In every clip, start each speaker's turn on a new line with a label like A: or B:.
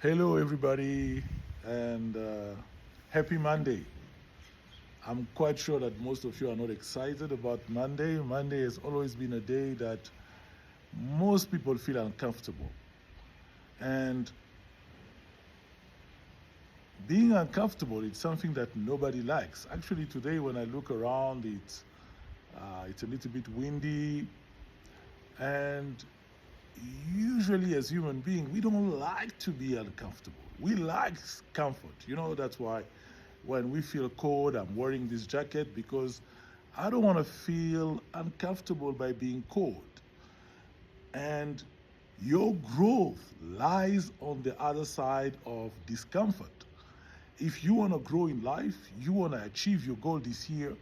A: Hello, everybody, and happy Monday. I'm quite sure that most of you are not excited about Monday. Monday has always been a day that most people feel uncomfortable. And being uncomfortable, it's something that nobody likes. Actually, today when I look around, it's a little bit windy, and usually as human beings we don't like to be uncomfortable. We like comfort. That's why when we feel cold, I'm wearing this jacket because I don't want to feel uncomfortable by being cold. And your growth lies on the other side of discomfort. If you want to grow in life, you want to achieve your goal this year,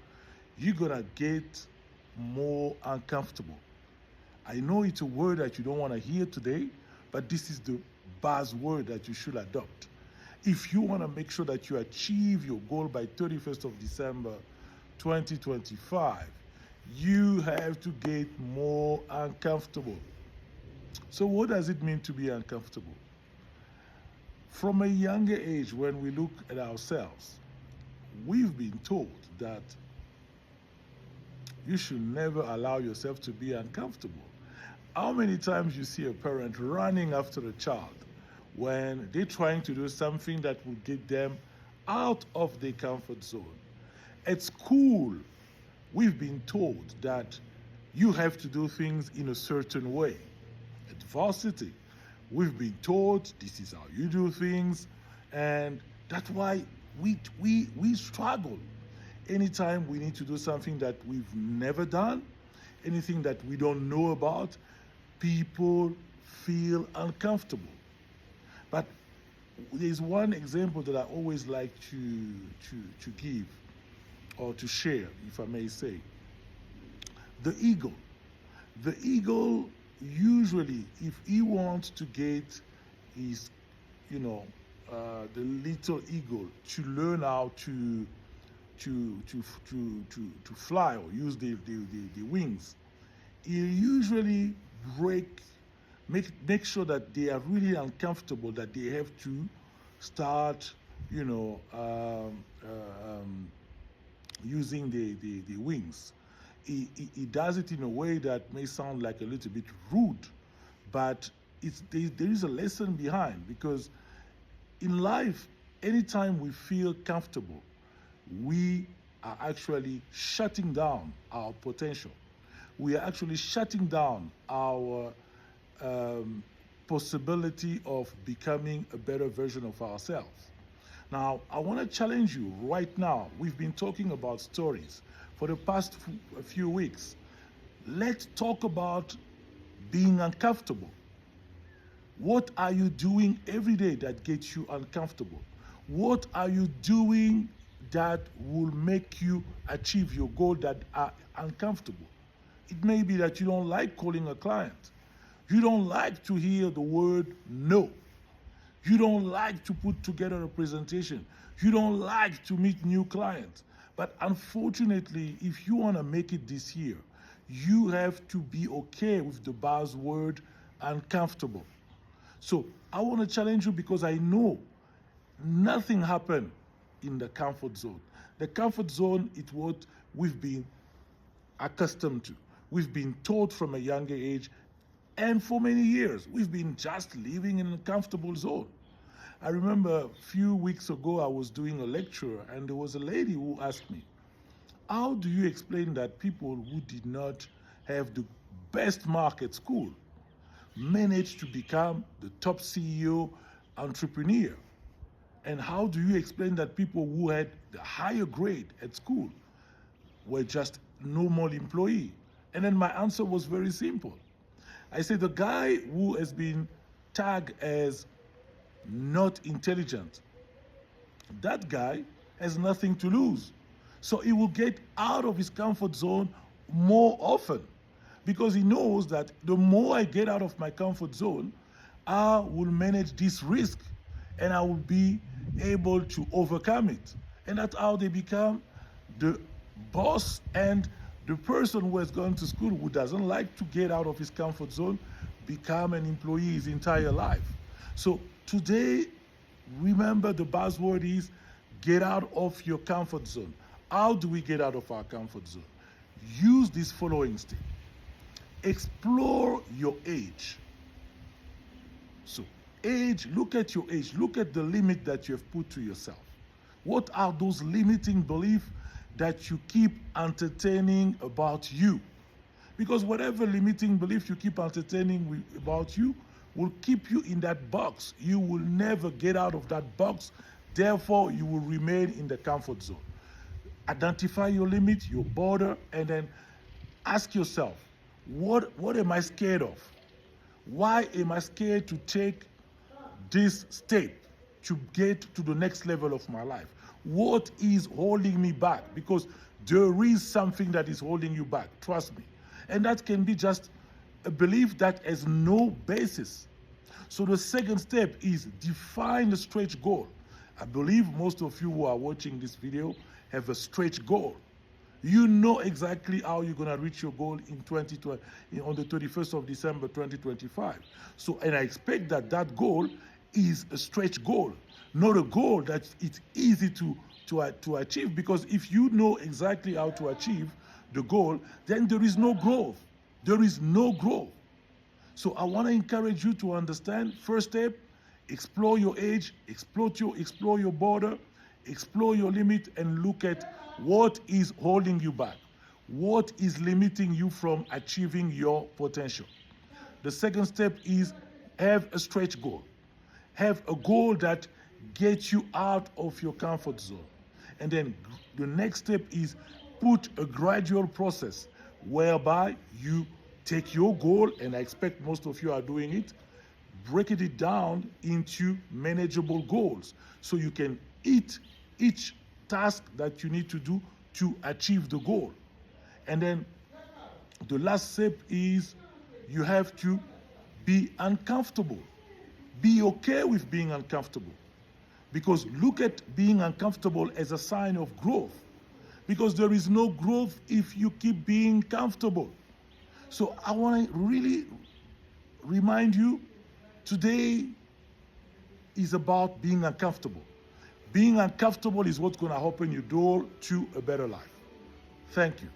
A: you're going to get more uncomfortable. I know it's a word that you don't want to hear today, but this is the buzzword that you should adopt. If you want to make sure that you achieve your goal by 31st of December 2025, you have to get more uncomfortable. So what does it mean to be uncomfortable? From a younger age, when we look at ourselves, we've been told that you should never allow yourself to be uncomfortable. How many times you see a parent running after a child when they're trying to do something that will get them out of their comfort zone? At school, we've been told that you have to do things in a certain way. At varsity, we've been told this is how you do things, and that's why we struggle. Anytime we need to do something that we've never done, anything that we don't know about, people feel uncomfortable. But there's one example that I always like to give or to share, if I may say. The eagle. The eagle usually, if he wants to get his, the little eagle to learn how to fly or use the wings, he usually make sure that they are really uncomfortable, that they have to start using the wings. He does it in a way that may sound like a little bit rude, but there is a lesson behind, because in life, anytime we feel comfortable, we are actually shutting down our potential. We are actually shutting down our possibility of becoming a better version of ourselves. Now, I want to challenge you right now. We've been talking about stories for the past few weeks. Let's talk about being uncomfortable. What are you doing every day that gets you uncomfortable? What are you doing that will make you achieve your goal that are uncomfortable? It may be that you don't like calling a client. You don't like to hear the word no. You don't like to put together a presentation. You don't like to meet new clients. But unfortunately, if you want to make it this year, you have to be okay with the buzzword uncomfortable. So I want to challenge you, because I know nothing happened in the comfort zone. The comfort zone is what we've been accustomed to. We've been taught from a younger age, and for many years, we've been just living in a comfortable zone. I remember a few weeks ago, I was doing a lecture, and there was a lady who asked me, how do you explain that people who did not have the best mark at school managed to become the top CEO entrepreneur? And how do you explain that people who had the higher grade at school were just normal employee? And then my answer was very simple. I said, the guy who has been tagged as not intelligent, that guy has nothing to lose. So he will get out of his comfort zone more often, because he knows that the more I get out of my comfort zone, I will manage this risk and I will be able to overcome it. And that's how they become the boss and the person who has gone to school, who doesn't like to get out of his comfort zone, become an employee his entire life. So today, remember the buzzword is get out of your comfort zone. How do we get out of our comfort zone? Use this following step. Explore your age. So, age, look at your age. Look at the limit that you have put to yourself. What are those limiting beliefs that you keep entertaining about you? Because whatever limiting belief you keep entertaining about you will keep you in that box. You will never get out of that box. Therefore, you will remain in the comfort zone. Identify your limit, your border, and then ask yourself, what am I scared of? Why am I scared to take this step to get to the next level of my life? What is holding me back? Because there is something that is holding you back, trust me. And that can be just a belief that has no basis. So the second step is define a stretch goal. I believe most of you who are watching this video have a stretch goal. You know exactly how you're going to reach your goal in 2020, on the 31st of December 2025. So, and I expect that that goal is a stretch goal, not a goal that it's easy to achieve, because if you know exactly how to achieve the goal, then there is no growth. There is no growth. So I want to encourage you to understand, first step, explore your age, explore your border, explore your limit, and look at what is holding you back. What is limiting you from achieving your potential? The second step is have a stretch goal. Have a goal that gets you out of your comfort zone. And then the next step is put a gradual process whereby you take your goal, and I expect most of you are doing it, break it down into manageable goals so you can eat each task that you need to do to achieve the goal. And then the last step is you have to be uncomfortable. Be okay with being uncomfortable. Because look at being uncomfortable as a sign of growth. Because there is no growth if you keep being comfortable. So I want to really remind you, today is about being uncomfortable. Being uncomfortable is what's going to open your door to a better life. Thank you.